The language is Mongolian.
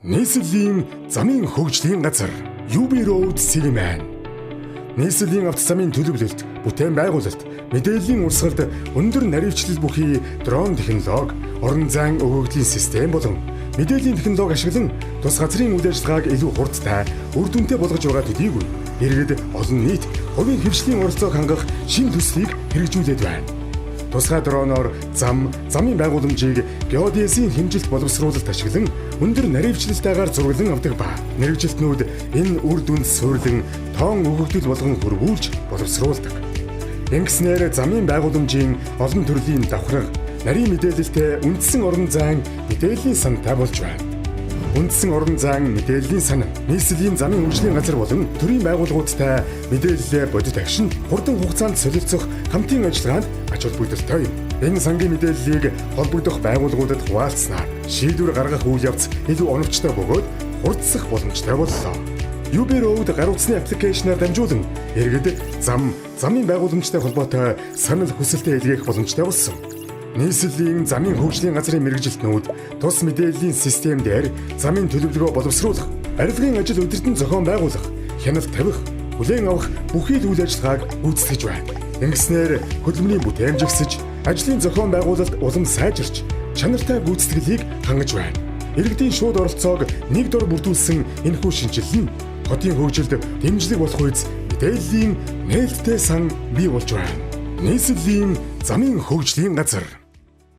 Нийслэлийн замын хөгжлийн газар UB Road Silverman. Нийслэлийн авто замын төлөвлөлт, бүтээн байгуулалт, мэдээллийн урсгалд өндөр наривчлал бүхий дрон технологи, орон зайн өгөгдлийн систем болон мэдээллийн технологи ашиглан тус газрын үйл ажиллагааг илүү хурдтай, үр дүнтэй болгож байгаа төдийгүй иргэд олон нийт хувийн хвшлийн оролцоог хангах шинэ төслийг хэрэгжүүлээд байна. Тусгай дроноор замын байгууламжийг геодезийн хэмжилт боловсруулалт ашиглан өндөр наривчлалтайгаар зураглан авдаг ба мэргэжилтнүүд энэ үр дүнд суйрлан тоон өгөгдөл болгон хөрвүүлж боловсруулдаг. Ингэснээр замын байгууламжийн олон төрлийн давхраг, нарийн мэдээлэлтэй үндсэн орон зайн мэдээллийн сантай болж байна. Үндсэн орон зайн мэдээллийн сан нийслэлийн замын хөгжлийн газар болон төрийн байгууллагуудтай мэдээлэлээ бодит агшин хурдан хугацаанд солилцох хамтын ажиллагаанд ач холбогдолтой юм. Энэ сангийн мэдээллийг холбогдох байгууллагуудад хуваалцснаар шийдвэр гаргах үйл явц илүү оновчтой бөгөөд хурдсах боломжтой боллоо. UB Road гар утасны аппликейшнаар дамжуулан иргэд замын байгууламжтай холбоотой санал хүсэлтээ илгээх боломжтой болсон. Нийслэлийн замын хөгжлийн газрын мэргэжилтнүүд тус мэдээллийн систем дээр замын төлөвлөгөө боловсруулах, арилгын ажил удирдан зохион байгуулах, хяналт тавих, хүлээн авах бүхий л үйл ажиллагааг гүйцэтгэж байна. Ингэснээр хөдөлмөрийн бүтээн жигсэж, ажлын зохион байгуулалт улам сайжирч, чанартай гүйцэтгэлийг хангаж байна. Иргэдийн шууд оролцоог нэг дор бүрдүүлсэн энэхүү шинжилэл нь хотын хөгжилд дэмжлэг болох үйс мэдээллийн нээлттэй сан бий болж байна. Нийслэлийн замын хөгжлийн газар.